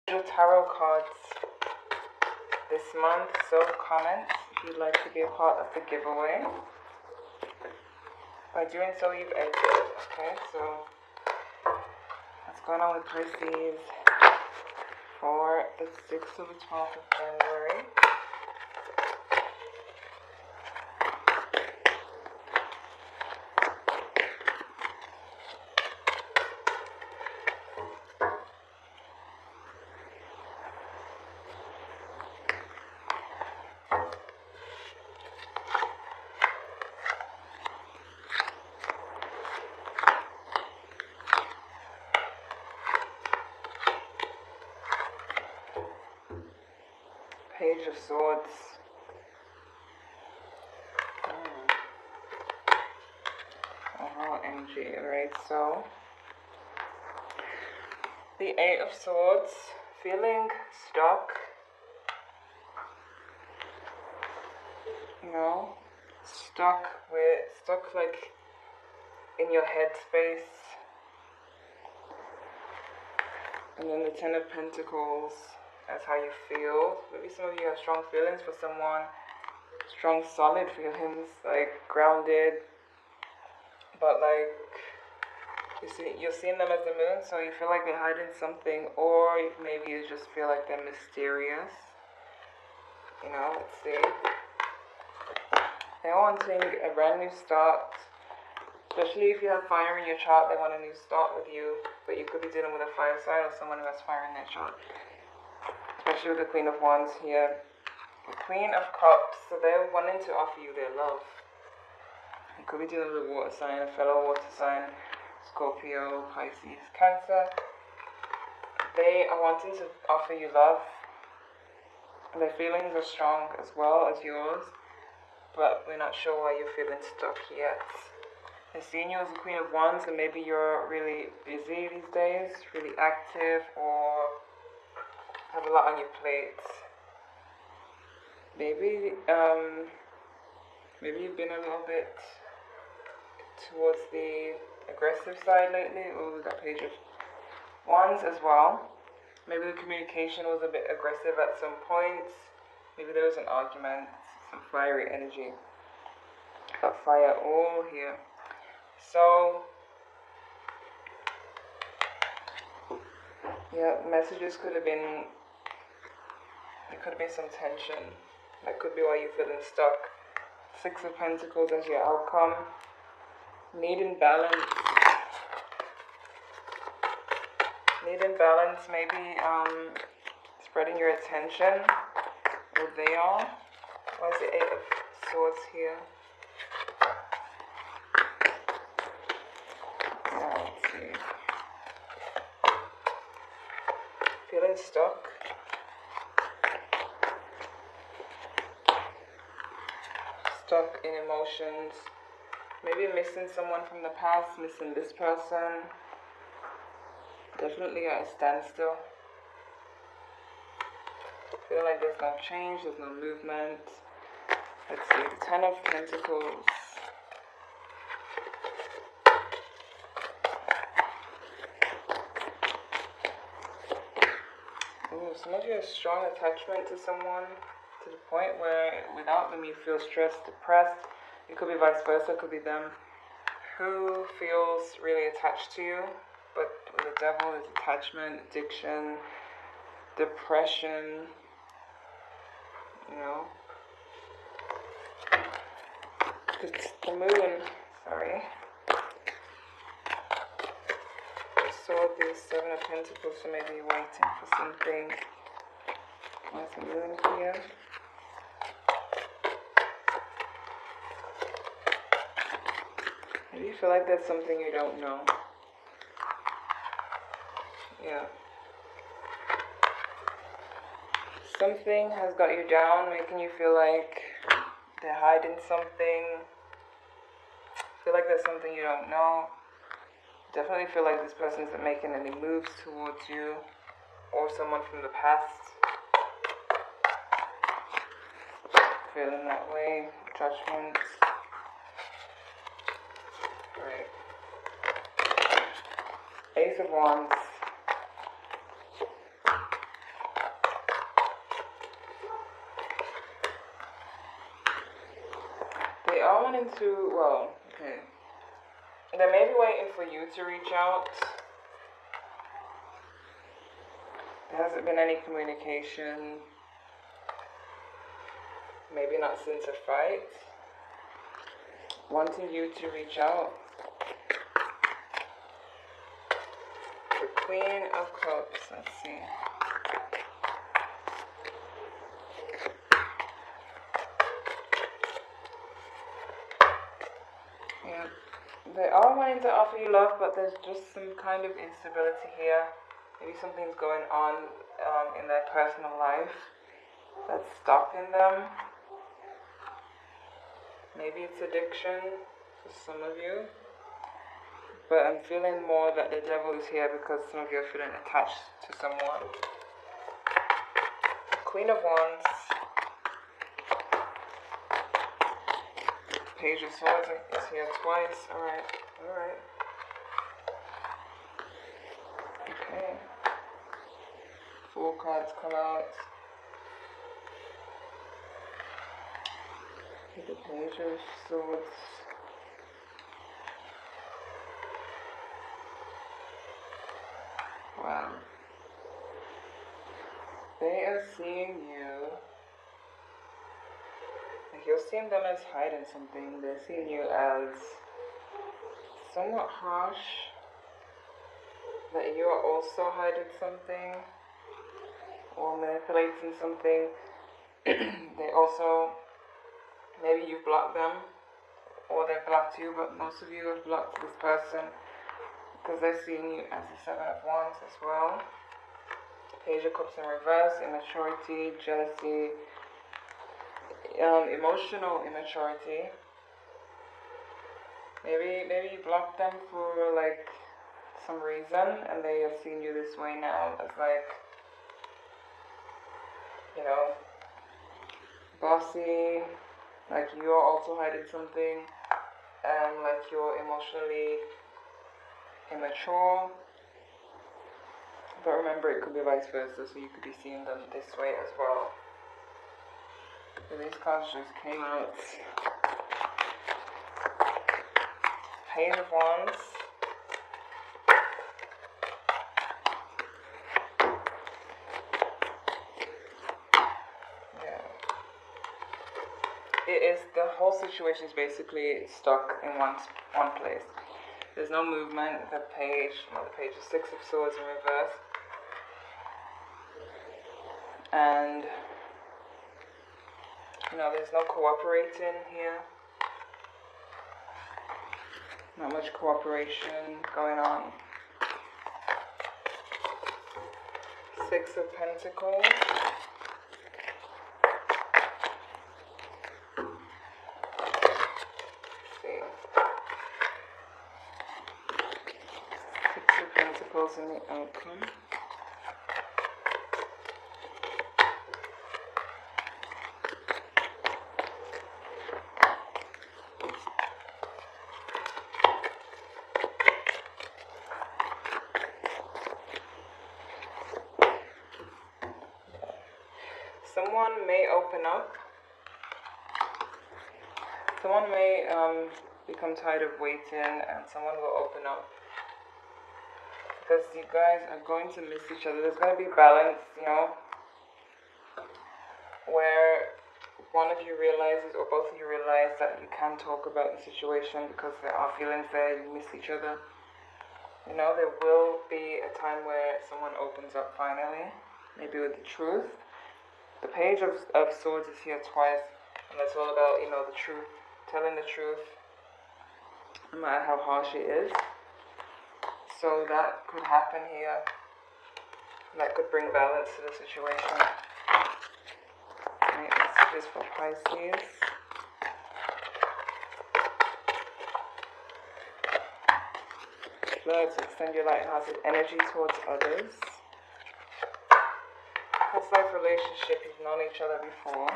Tarot cards this month, so comment if you'd like to be a part of the giveaway. By doing so, you've entered. Okay, so what's going on with Pisces for the 6th to the 12th of January? Page of Swords. Overall energy, right? So, the 8 of Swords, feeling stuck. You know, stuck like in your headspace. And then the 10 of Pentacles. That's how you feel. Maybe some of you have strong feelings for someone. Strong, solid feelings, like grounded. But like, you're seeing them as the moon, so you feel like they're hiding something. Or maybe you just feel like they're mysterious. You know, let's see. They're wanting a brand new start. Especially if you have fire in your chart, they want a new start with you. But you could be dealing with a fire sign or someone who has fire in their chart. Especially with the Queen of Wands here. The Queen of Cups, so they're wanting to offer you their love. You could be dealing with a water sign, a fellow water sign, Scorpio, Pisces, Cancer. They are wanting to offer you love. Their feelings are strong as well as yours, but we're not sure why you're feeling stuck yet. They're seeing you as the Queen of Wands, and maybe you're really busy these days, really active, or have a lot on your plate. Maybe you've been a little bit towards the aggressive side lately. Oh, we got Page of Wands as well. Maybe the communication was a bit aggressive at some points. Maybe there was an argument, some fiery energy. Got fire all here. So, yeah, messages could have been, there could have been some tension. That could be why you're feeling stuck. 6 of Pentacles as your outcome. Needing balance. Needing balance, maybe spreading your attention where they are. Why is the 8 of Swords here? Yeah, let's see. Feeling stuck. Stuck in emotions. Maybe missing someone from the past, missing this person. Definitely at a standstill. Feeling like there's no change, there's no movement. Let's see, the 10 of Pentacles. Ooh, some of you have strong attachment to someone to the point where without them you feel stressed, depressed. It could be vice versa, it could be them who feels really attached to you. But with the Devil is attachment, addiction, depression, you know. The Moon, sorry. I saw the 7 of Pentacles, so maybe you're waiting for something. There's the Moon here. Maybe you feel like there's something you don't know. Yeah. Something has got you down, making you feel like they're hiding something. Feel like there's something you don't know. Definitely feel like this person isn't making any moves towards you or someone from the past. Feeling that way. Judgment. Right. Ace of Wands. wanting to, well, okay. They may be waiting for you to reach out. There hasn't been any communication. Maybe not since a fight. Wanting you to reach out. The Queen of Cups, let's see. Yeah, they are wanting to offer you love, but there's just some kind of instability here. Maybe something's going on in their personal life that's stopping them. Maybe it's addiction for some of you. But I'm feeling more that the devil is here because some of you are feeling attached to someone. Queen of Wands. Page of Swords is here twice. Alright. Okay. 4 cards come out. The Page of Swords. Wow. They are seeing you. Like you're seeing them as hiding something. They're seeing you as somewhat harsh. That you are also hiding something. Or manipulating something. They also, maybe you've blocked them. Or they've blocked you, but most of you have blocked this person. Because they're seeing you as the 7 of Wands as well. Page of Cups in reverse, immaturity, jealousy, emotional immaturity. Maybe you blocked them for like some reason, and they have seen you this way now as like, you know, bossy, like you're also hiding something, and like you're emotionally immature. But remember, it could be vice versa, so you could be seeing them this way as well. So these cards just came out. Page of Wands. Yeah. It is, the whole situation is basically stuck in one place. There's no movement. The page is 6 of Swords in reverse. And, you know, there's no cooperating here. Not much cooperation going on. 6 of Pentacles. Let's see. 6 of Pentacles in the outcome. Someone may open up. Someone may become tired of waiting, and someone will open up. Because you guys are going to miss each other. There's going to be balance, you know, where one of you realizes, or both of you realize that you can talk about the situation because there are feelings there, you miss each other. You know, there will be a time where someone opens up finally, maybe with the truth. The Page of Swords is here twice, and that's all about, you know, the truth, telling the truth, no matter how harsh it is. So that could happen here. That could bring balance to the situation. Right, this is for Pisces. Learn to extend your light-hearted energy towards others. Past life relationship, you've known each other before.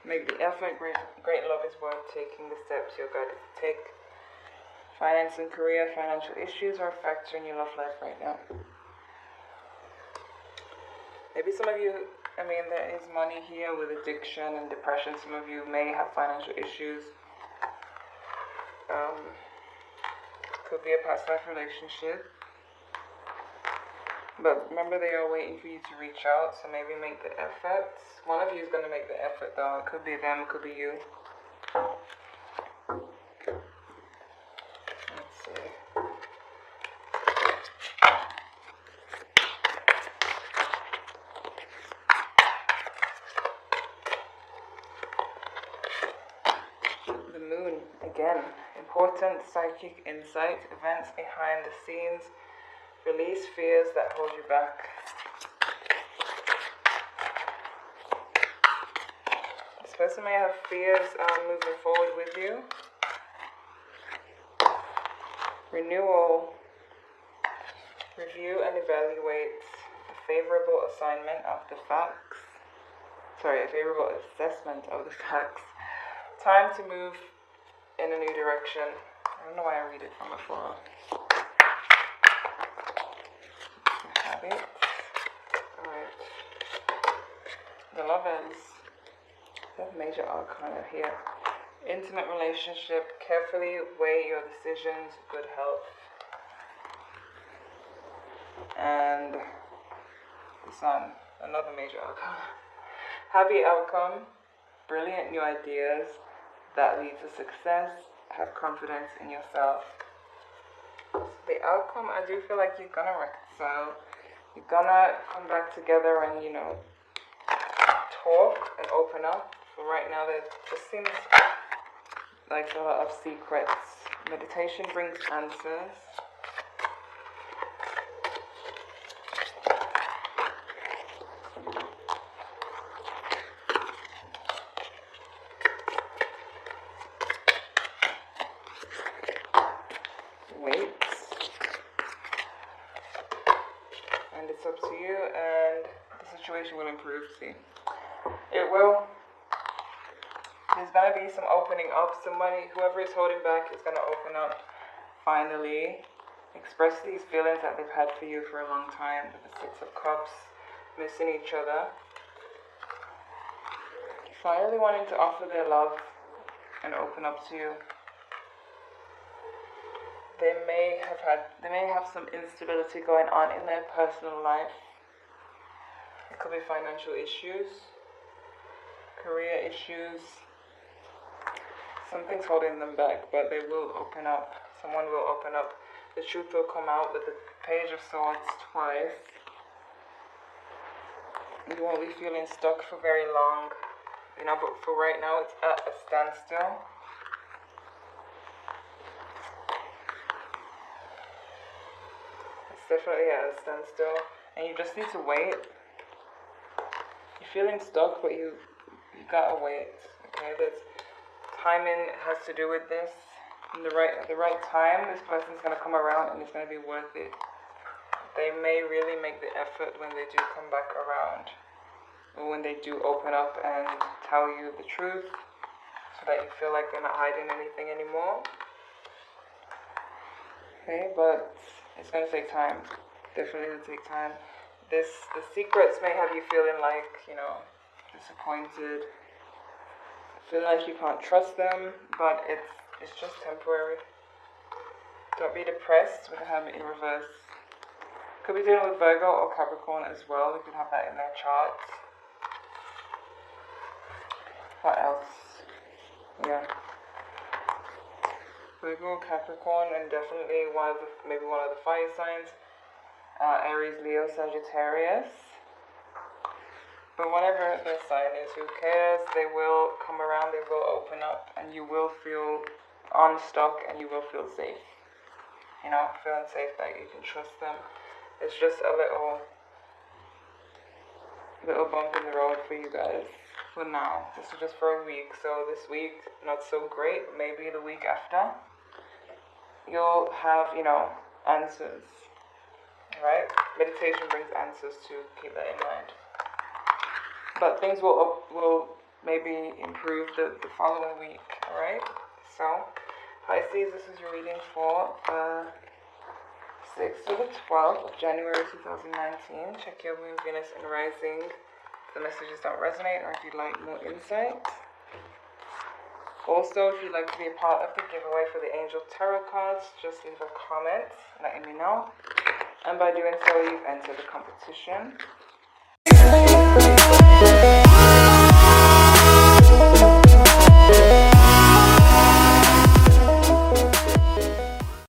Make the effort, great love is worth taking the steps you're guided to take. Finance and career, financial issues are a factor in your love life right now. Maybe some of you I mean, there is money here with addiction and depression. Some of you may have financial issues. Could be a past life relationship. But remember, they are waiting for you to reach out, so maybe make the effort. One of you is going to make the effort, though. It could be them, it could be you. Let's see. The moon, again. Important psychic insight, events behind the scenes. Release fears that hold you back. This person may have fears moving forward with you. Renewal. Review and evaluate a favorable assignment of the facts. Sorry, a favorable assessment of the facts. Time to move in a new direction. I don't know why I read it from afar. Habit. Alright. The Lovers. The major arcana here. Intimate relationship. Carefully weigh your decisions. Good health. And the Sun. Another major arcana. Happy outcome. Brilliant new ideas that lead to success. Have confidence in yourself. The outcome, I do feel like you're gonna reconcile. You're gonna come back together and, you know, talk and open up. But right now, there just seems like a lot of secrets. Meditation brings answers. Wait. And it's up to you, and the situation will improve, see. It will. There's going to be some opening up. Somebody, whoever is holding back, is going to open up. Finally, express these feelings that they've had for you for a long time. The Six of Cups, missing each other. Finally wanting to offer their love and open up to you. They may have some instability going on in their personal life. It could be financial issues, career issues. Something's holding them back, but they will open up. Someone will open up. The truth will come out with the Page of Swords twice. You won't be feeling stuck for very long. You know, but for right now, it's at a standstill. It's definitely at a standstill. And you just need to wait. You're feeling stuck, but you gotta wait. Okay, there's timing has to do with this. At the right time, this person's gonna come around and it's gonna be worth it. They may really make the effort when they do come back around, or when they do open up and tell you the truth, so that you feel like they're not hiding anything anymore. Okay, but it's gonna take time. Definitely gonna take time. The secrets may have you feeling like, you know, disappointed. Feeling like you can't trust them, but it's just temporary. Don't be depressed with the Hermit in reverse. Could be dealing with Virgo or Capricorn as well. They could have that in their charts. What else? Yeah. Virgo, Capricorn, and definitely maybe one of the fire signs. Aries, Leo, Sagittarius. But whatever their sign is, who cares? They will come around, they will open up, and you will feel unstuck and you will feel safe. You know, feeling safe that you can trust them. It's just a little bump in the road for you guys for now. This is just for a week. So this week, not so great. Maybe the week after, you'll have, you know, answers. Right? Meditation brings answers too. Keep that in mind. But things will maybe improve the following week, alright? So, Pisces, this is your reading for 6th to the 12th of January 2019. Check your moon, Venus, and rising if the messages don't resonate or if you'd like more insight. Also, if you'd like to be a part of the giveaway for the Angel Tarot cards, just leave a comment letting me know. And by doing so, you've entered the competition.